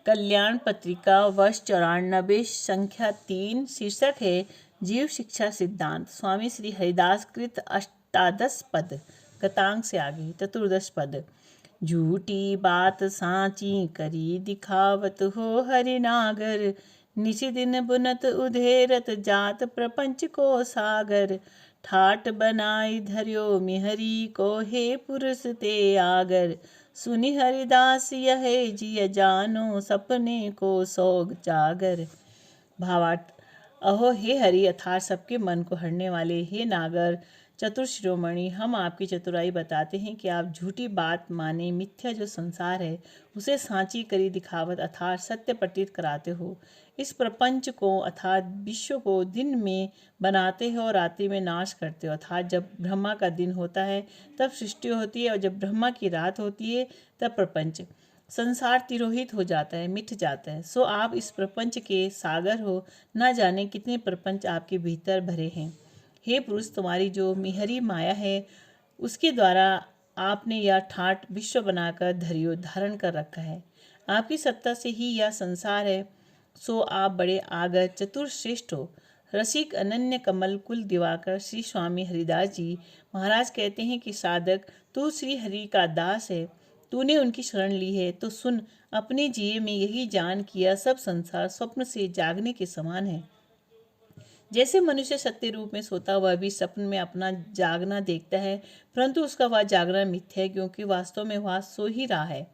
कल्याण पत्रिका वर्ष 94 संख्या 3 शीर्षक है जीव शिक्षा सिद्धांत। स्वामी श्री हरिदास कृत अष्टादश पद। गतांग से आगे चतुर्दश पद। झूठी बात सांची करी दिखावत हो हरिनागर, निशि दिन बुनत उधेरत जात प्रपंच को सागर। ठाट बनाई धर्यो मिहरी को हे पुरुष ते आगर, सुनि हरिदास यह जिय जानो सपने को सोग जागर। भावार्थ। अहो हे हरि अर्थात सबके मन को हरने वाले हे नागर चतुर्शिरोमणि, हम आपकी चतुराई बताते हैं कि आप झूठी बात माने मिथ्या जो संसार है उसे सांची करी दिखावत अर्थात सत्य प्रतीत कराते हो। इस प्रपंच को अर्थात विश्व को दिन में बनाते हो और रात्रि में नाश करते हो। अर्थात जब ब्रह्मा का दिन होता है तब सृष्टि होती है और जब ब्रह्मा की रात होती है तब प्रपंच संसार तिरोहित हो जाता है, मिट जाता है। सो आप इस प्रपंच के सागर हो, न जाने कितने प्रपंच आपके भीतर भरे हैं। हे पुरुष, तुम्हारी जो मिहरी माया है उसके द्वारा आपने यह ठाट विश्व बनाकर धरियो धारण कर रखा है। आपकी सत्ता से ही यह संसार है। सो आप बड़े आगर चतुर श्रेष्ठ हो। रसिक अनन्य कमल कुल दिवाकर श्री स्वामी हरिदास जी महाराज कहते हैं कि साधक, तू श्री हरि का दास है, तूने उनकी शरण ली है तो सुन, अपने जिये में यही जान किया सब संसार स्वप्न से जागने के समान है। जैसे मनुष्य सत्य रूप में सोता हुआ भी स्वप्न में अपना जागना देखता है, परंतु उसका वह जागना मिथ्या है, क्योंकि वास्तव में वह सो ही रहा है।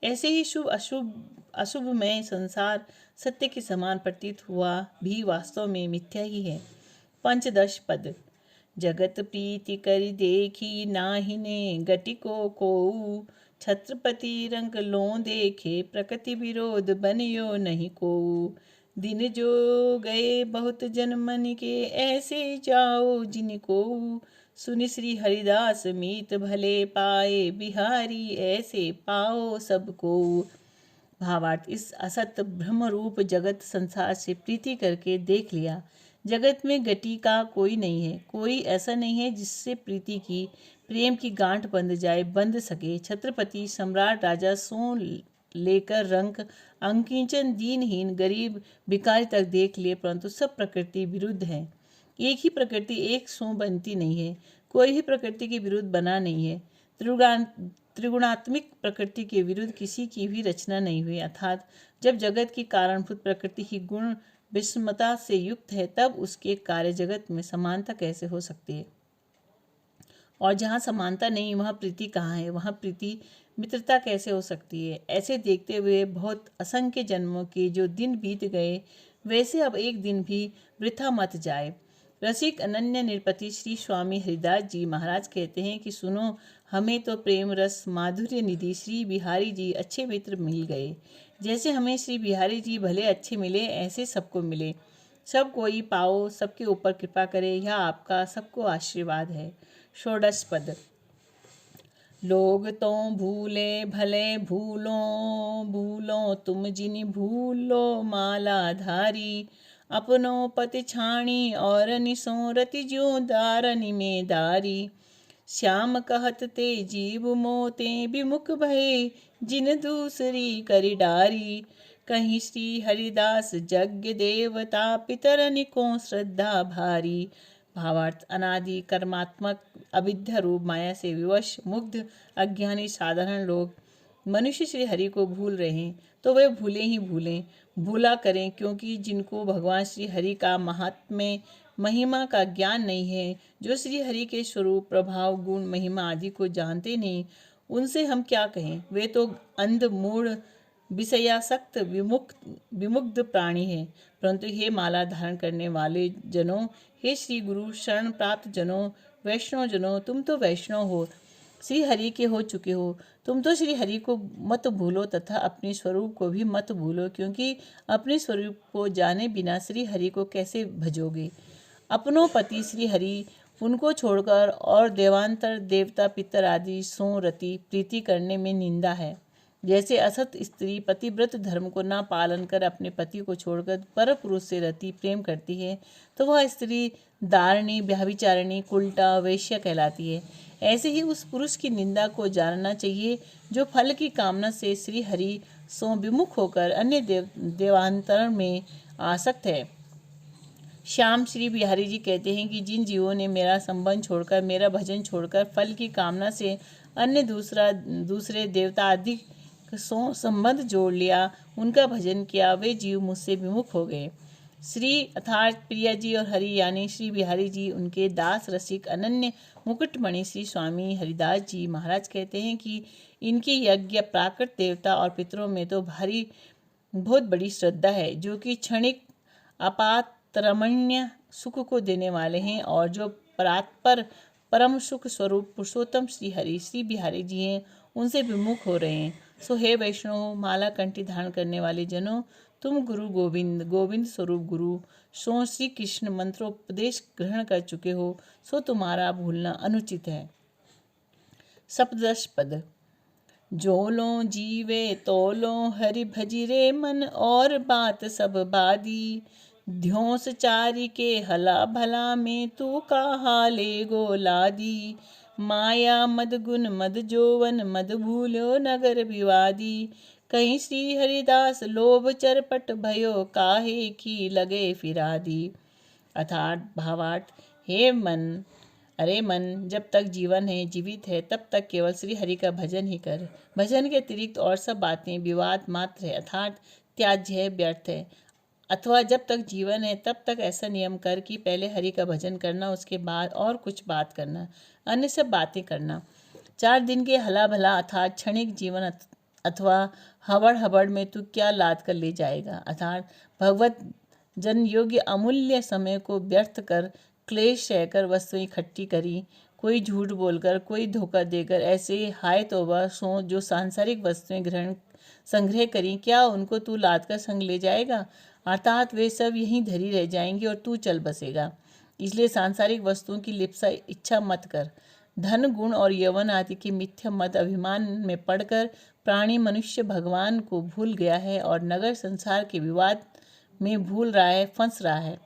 ऐसे ही शुभ अशुभ में संसार सत्य के समान प्रतीत हुआ भी वास्तव में मिथ्या ही है। पंचदश पद। जगत प्रीति करि देखी नाहिने गटिको कोऊ, छत्रपति रंग लो देखे प्रकृति विरोध बनियो नहीं कोऊ। दिन जो गए बहुत जन मन के ऐसे जाओ जिनको, सुनि श्री हरिदास मीत भले पाए बिहारी ऐसे पाओ सबको। भावार्थ। इस असत ब्रह्म रूप जगत संसार से प्रीति करके देख लिया। जगत में गति का कोई नहीं है, कोई ऐसा नहीं है जिससे प्रीति की प्रेम की गांठ बंध सके। छत्रपति सम्राट राजा सो लेकर रंक अंकिंचन दीनहीन गरीब भिखारी तक देख लिए, परंतु सब प्रकृति विरुद्ध है। एक ही प्रकृति एक सो बनती नहीं है, कोई भी प्रकृति के विरुद्ध बना नहीं है। त्रिगुणात्मिक प्रकृति के विरुद्ध किसी की भी रचना नहीं हुई। अर्थात जब जगत की कारणभूत प्रकृति ही गुण विषमता से युक्त है, तब उसके कार्य जगत में समानता कैसे हो सकती है? और जहाँ समानता नहीं वहाँ प्रीति कहाँ है? वहाँ प्रीति मित्रता कैसे हो सकती है? ऐसे देखते हुए बहुत असंख्य जन्मों के जो दिन बीत गए, वैसे अब एक दिन भी वृथा मत जाए। रसिक अनन्य निरपति श्री स्वामी हरिदास जी महाराज कहते हैं कि सुनो, हमें तो प्रेम रस माधुर्य निधि श्री बिहारी जी अच्छे मित्र मिल गए। जैसे हमें श्री बिहारी जी भले अच्छे मिले, ऐसे सबको मिले। सब कोई पाओ, सबके ऊपर कृपा करे, यह आपका सबको आशीर्वाद है। षोडश पद। लोग तो भूले भले भूलो भूलो, तुम जिनि भूलो मालाधारी। अपनो पति छाणी और निसो रति ज्यों दारनि में दारी। श्याम कहत ते जीव मोते विमुख भये, जिन दूसरी करि डारी। कहीं श्री हरिदास यज्ञ देवता पितरनि को श्रद्धा भारी। भावार्थ। अनादि कर्मात्मक अविद्या रूप माया से विवश मुग्ध अज्ञानी साधारण लोग मनुष्य श्री हरि को भूल रहे हैं, तो वे भूले ही भूलें, भूला करें, क्योंकि जिनको भगवान श्री हरि का महात्म्य महिमा का ज्ञान नहीं है, जो श्री हरि के स्वरूप प्रभाव गुण महिमा आदि को जानते नहीं, उनसे हम क्या कहें? वे तो अंध मूढ़ विषयासक्त विमुग्ध प्राणी है। परंतु हे माला धारण करने वाले जनों, हे श्री गुरु शरण प्राप्त जनों, वैष्णव जनों, तुम तो वैष्णव हो, श्री हरि के हो चुके हो। तुम तो श्री हरि को मत भूलो तथा अपने स्वरूप को भी मत भूलो, क्योंकि अपने स्वरूप को जाने बिना श्री हरि को कैसे भजोगे? अपनों पति श्री हरि, उनको छोड़कर और देवांतर देवता पितर आदि सो रति प्रीति करने में निंदा है। जैसे असत स्त्री पतिव्रत धर्म को न पालन कर अपने पति को छोड़कर पर पुरुष से रति प्रेम करती है, तो वह स्त्री दारिणी, व्यभिचारिणी, कुल्टा, वैश्य कहलाती है। ऐसे ही उस पुरुष की निंदा को जानना चाहिए जो फल की कामना से श्री हरि सो विमुख होकर अन्य देवांतरण में आसक्त है। श्याम श्री बिहारी जी कहते हैं कि जिन जीवों ने मेरा संबंध छोड़कर, मेरा भजन छोड़कर फल की कामना से अन्य दूसरे देवता आदि संबंध जोड़ लिया, उनका भजन किया, वे जीव मुझसे विमुख हो गए। श्री अर्थात प्रिया जी और हरि यानी श्री बिहारी जी, उनके दास रसिक अनन्य मुकुटमणि श्री स्वामी हरिदास जी महाराज कहते हैं कि इनकी यज्ञ प्राकृत देवता और पितरों में तो बहुत बड़ी श्रद्धा है, जो कि क्षणिक आपातरमण्य सुख को देने वाले हैं, और जो परात्पर परम सुख स्वरूप पुरुषोत्तम श्री हरि श्री बिहारी जी हैं, उनसे विमुख हो रहे हैं। सो हे वैष्णव, माला कंठी धारण करने वाले जनों, तुम गुरु गोविंद गोविंद स्वरूप गुरु सो श्री कृष्ण मंत्रोपदेश ग्रहण कर चुके हो, सो तुम्हारा भूलना अनुचित है। सप्तदश पद। जोलो जीवे तोलो हरि भजिरे मन, और बात सब बादी, ध्योस चारी के हला भला में, तू का हाले गोलादी, माया मद गुण मद जोवन, मद भूलो नगर विवादी, कहीं श्री हरिदास लोभ चरपट भयो, काहे की लगे फिरादी। अर्थात भावार्थ, हे मन, अरे मन, जब तक जीवन है, जीवित है, तब तक केवल श्री हरि का भजन ही कर। भजन के अतिरिक्त और सब बातें विवाद मात्र है, अर्थात त्याज्य है, व्यर्थ है। अथवा जब तक जीवन है तब तक ऐसा नियम कर कि पहले हरि का भजन करना, उसके बाद और कुछ बात करना, अन्य सब बातें करना। 4 दिन के हला भला अर्थात क्षणिक जीवन अथवा हबड़ हबड़ में तू क्या लाद कर ले जाएगा। अर्थात भगवत जन योग्य अमूल्य समय को व्यर्थ कर, क्लेश सहकर वस्तुएं इकट्ठी करी, कोई झूठ बोलकर, कोई धोखा देकर, ऐसे हाय तौबा सो जो सांसारिक वस्तुएं संग्रह करी, क्या उनको तू लाद कर संग ले जाएगा। अर्थात वे सब यहीं धरी रह जाएंगी और तू चल बसेगा। इसलिए सांसारिक वस्तुओं की लिप्सा इच्छा मत कर। धन गुण और यौवन आदि की मिथ्या मत अभिमान में पड़कर प्राणी मनुष्य भगवान को भूल गया है, और नगर संसार के विवाद में भूल रहा है, फंस रहा है।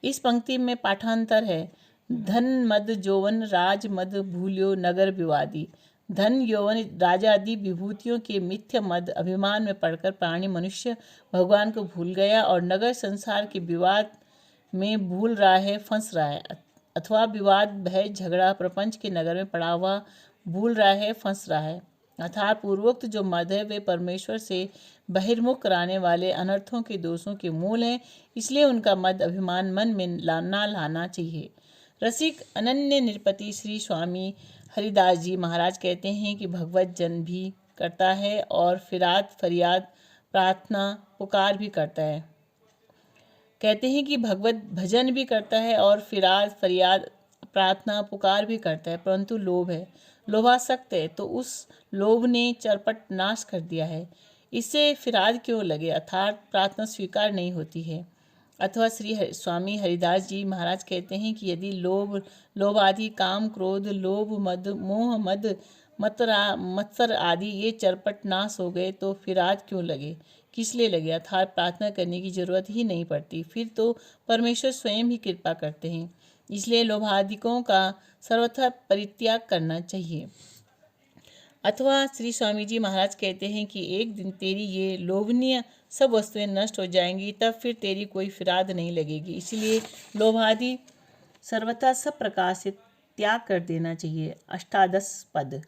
इस पंक्ति में पाठांतर है, धन मद जोवन राज मद भूल्यो नगर विवादी। धन यौवन राजा आदि विभूतियों के मिथ्या मद अभिमान में पड़कर प्राणी मनुष्य भगवान को भूल गया, और नगर संसार के विवाद में भूल रहा है, फंस रहा है। अथवा विवाद भय झगड़ा प्रपंच के नगर में पड़ा हुआ भूल रहा है, फंस रहा है। अर्थात पूर्वोक्त जो मद है वे परमेश्वर से बहिर्मुख कराने वाले अनर्थों के दोषों के मूल हैं, इसलिए उनका मद अभिमान मन में ना लाना चाहिए। रसिक अनन्य निरपति श्री स्वामी हरिदास जी महाराज कहते हैं कि भगवत जन भी करता है और फिराद फरियाद प्रार्थना पुकार भी करता है। कहते हैं कि भगवत भजन भी करता है और फिराद फरियाद प्रार्थना पुकार भी करता है, परंतु लोभ है, लोभासक्त है, तो उस लोभ ने चरपट नाश कर दिया है। इससे फिराद क्यों लगे, अर्थात प्रार्थना स्वीकार नहीं होती है। अथवा श्री स्वामी हरिदास जी महाराज कहते हैं कि यदि लोभ आदि काम क्रोध लोभ मद मोह मद मत्सर आदि ये चरपट नाश हो गए तो फिराद क्यों लगे, किस लिए लगे। अर्थात प्रार्थना करने की जरूरत ही नहीं पड़ती, फिर तो परमेश्वर स्वयं ही कृपा करते हैं। इसलिए लोभादिकों का सर्वथा परित्याग करना चाहिए। अथवा श्री स्वामी जी महाराज कहते हैं कि एक दिन तेरी ये लोभनीय सब वस्तुएं नष्ट हो जाएंगी, तब फिर तेरी कोई फिराद नहीं लगेगी। इसलिए लोभादि सर्वथा सब प्रकार से त्याग कर देना चाहिए। 18 पद।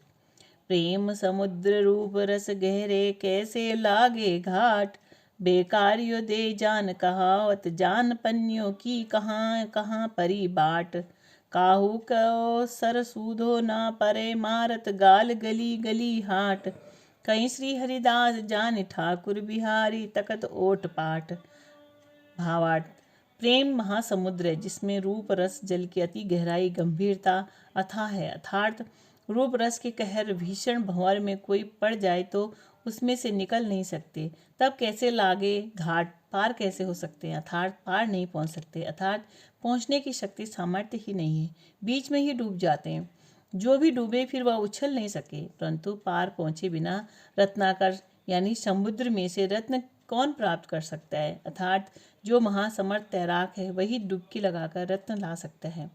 प्रेम समुद्र रूप रस गहरे, कैसे लागे घाट, बेकारियो दे जान कहावत, जान पन्नियों की कहाँ कहाँ परी बाट, काहू को सर सूधो ना परे, मारत गाल गली गली हाट, कहीं श्री हरिदास जान ठाकुर बिहारी, तकत ओट पाठ। भावार्थ, प्रेम महासमुद्र है जिसमें रूप रस जल की अति गहराई गंभीरता अथाह है। अर्थात रूप रस के कहर भीषण भंवर में कोई पड़ जाए तो उसमें से निकल नहीं सकते, तब कैसे लागे घाट, पार कैसे हो सकते हैं। अर्थात पार नहीं पहुंच सकते, अर्थात पहुंचने की शक्ति सामर्थ्य ही नहीं है, बीच में ही डूब जाते हैं। जो भी डूबे फिर वह उछल नहीं सके, परंतु पार पहुंचे बिना रत्नाकर यानी समुद्र में से रत्न कौन प्राप्त कर सकता है। अर्थात जो महासमर्थ तैराक है वही डुबकी लगाकर रत्न ला सकता है।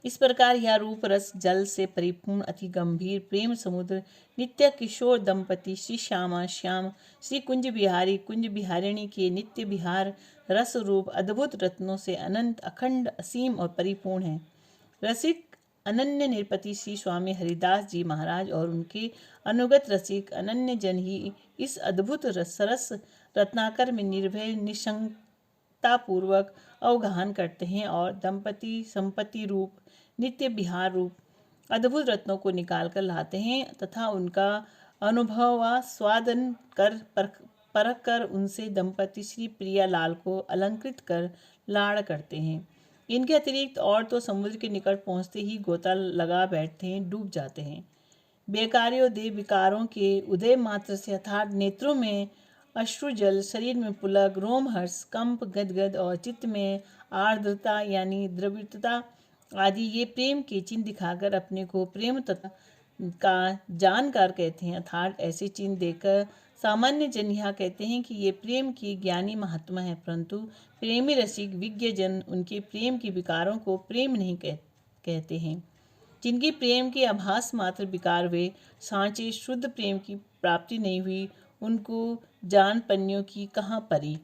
इस प्रकार यह रूप रस जल से परिपूर्ण अति गंभीर प्रेम समुद्र नित्य किशोर दंपति श्री श्यामा श्याम श्री कुंज बिहारिणी के नित्य विहार रस रूप अद्भुत रत्नों से अनंत अखंड असीम और परिपूर्ण है। रसिक अनन्य निरपति श्री स्वामी हरिदास जी महाराज और उनके अनुगत रसिक अनन्य जन ही इस अद्भुत सरस रत्नाकर में निर्भय निशंकता पूर्वक अवगाहन करते हैं और दंपति संपत्ति रूप नित्य विहार रूप अद्भुत रत्नों को निकाल कर लाते हैं तथा उनका अनुभव व स्वादन कर परख कर उनसे दंपति श्री प्रिया लाल को अलंकृत कर लाड़ करते हैं। इनके अतिरिक्त और तो समुद्र के निकट पहुंचते ही गोता लगा बैठते हैं, डूब जाते हैं। बेकार्योदय विकारों के उदय मात्र से अर्थात नेत्रों में अश्रुजल, शरीर में पुलक, रोमहर्ष, कंप, गदगद और चित्त में आर्द्रता यानी द्रवितता आदि ये प्रेम के चिन्ह दिखाकर अपने को प्रेम तत्व का जानकार कहते हैं। अर्थात ऐसे चिन्ह देखकर सामान्य जन यह कहते हैं कि ये प्रेम की ज्ञानी महात्मा है, परंतु प्रेमी रसिक विज्ञ जन उनके प्रेम के विकारों को प्रेम नहीं कहते हैं। जिनकी प्रेम के आभास मात्र विकार वे सांचे शुद्ध प्रेम की प्राप्ति नहीं हुई, उनको जान पन्नियों की कहाँ परी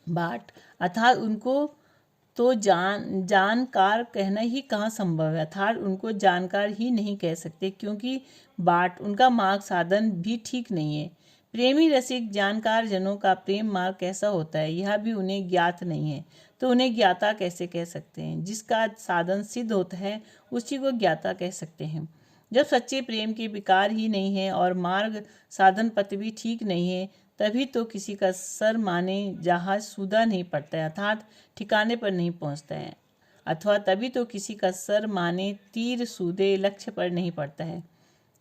बाट, अर्थात उनको तो जानकार कहना ही कहाँ संभव है, अर्थात उनको जानकार ही नहीं कह सकते, क्योंकि बाट उनका मार्ग साधन भी ठीक नहीं है। प्रेमी रसिक जानकार जनों का प्रेम मार्ग कैसा होता है यह भी उन्हें ज्ञात नहीं है, तो उन्हें ज्ञाता कैसे कह सकते हैं। जिसका साधन सिद्ध होता है उसी को ज्ञाता कह सकते हैं। जब सच्चे प्रेम के विकार ही नहीं है और मार्ग साधन पथ भी ठीक नहीं है, तभी तो किसी का सर माने जहाज सूदा नहीं पड़ता है, अर्थात ठिकाने पर नहीं पहुंचता है, अथवा तभी तो किसी का सर माने तीर सूदे लक्ष्य पर नहीं पड़ता है।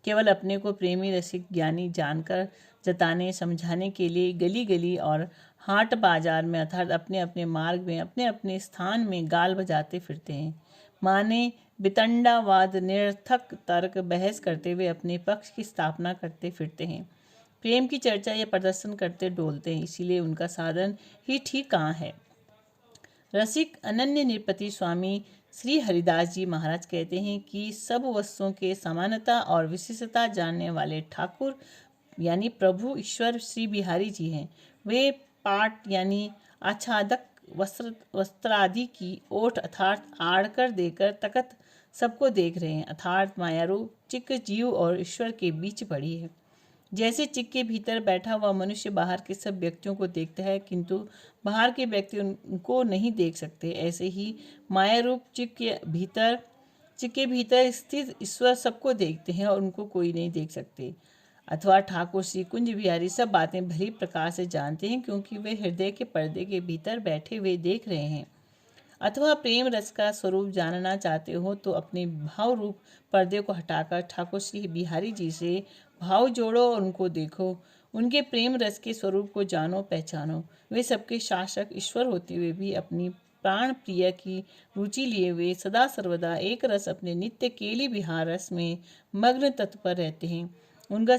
केवल अपने को प्रेमी रसिक ज्ञानी जानकर जताने समझाने के लिए गली गली और हाट बाजार में अर्थात अपने अपने मार्ग में अपने अपने स्थान में गाल बजाते फिरते हैं। माने वितंडावाद निरर्थक तर्क बहस करते हुए अपने पक्ष की स्थापना करते फिरते हैं। प्रेम की चर्चा या प्रदर्शन करते डोलते हैं, इसीलिए उनका साधन ही ठीक कहाँ है। रसिक अनन्य निरपति स्वामी श्री हरिदास जी महाराज कहते हैं कि सब वस्तुओं के समानता और विशेषता जानने वाले ठाकुर यानी प्रभु ईश्वर श्री बिहारी जी हैं। वे पाट यानी आच्छादक वस्त्रादि की ओट अर्थात आड़कर देकर तकत सबको देख रहे हैं, अर्थात मायारूप चिक्क जीव और ईश्वर के बीच पड़ी है। जैसे चिक के भीतर बैठा हुआ मनुष्य बाहर के सब व्यक्तियों को देखता है किंतु बाहर के व्यक्ति उनको नहीं देख सकते, ऐसे ही माया रूप चिक के भीतर स्थित ईश्वर सबको देखते हैं और उनको कोई नहीं देख सकते। अथवा ठाकुर श्री कुंज बिहारी सब बातें भली प्रकार से जानते हैं, क्योंकि वे हृदय के पर्दे के भीतर बैठे हुए देख रहे हैं। अथवा प्रेम रस का स्वरूप जानना चाहते हो तो अपने भाव रूप पर्दे को हटाकर ठाकुर श्री बिहारी जी से भाव जोड़ो और उनको देखो। उनके प्रेम रस के स्वरूप को जानो पहचानो। वे सबके शासक ईश्वर होते हुए भी अपनी प्राण प्रिय की रुचि लिए हुए सदा सर्वदा एक रस अपने नित्य केली विहार रस में मग्न तत्पर रहते हैं। उनका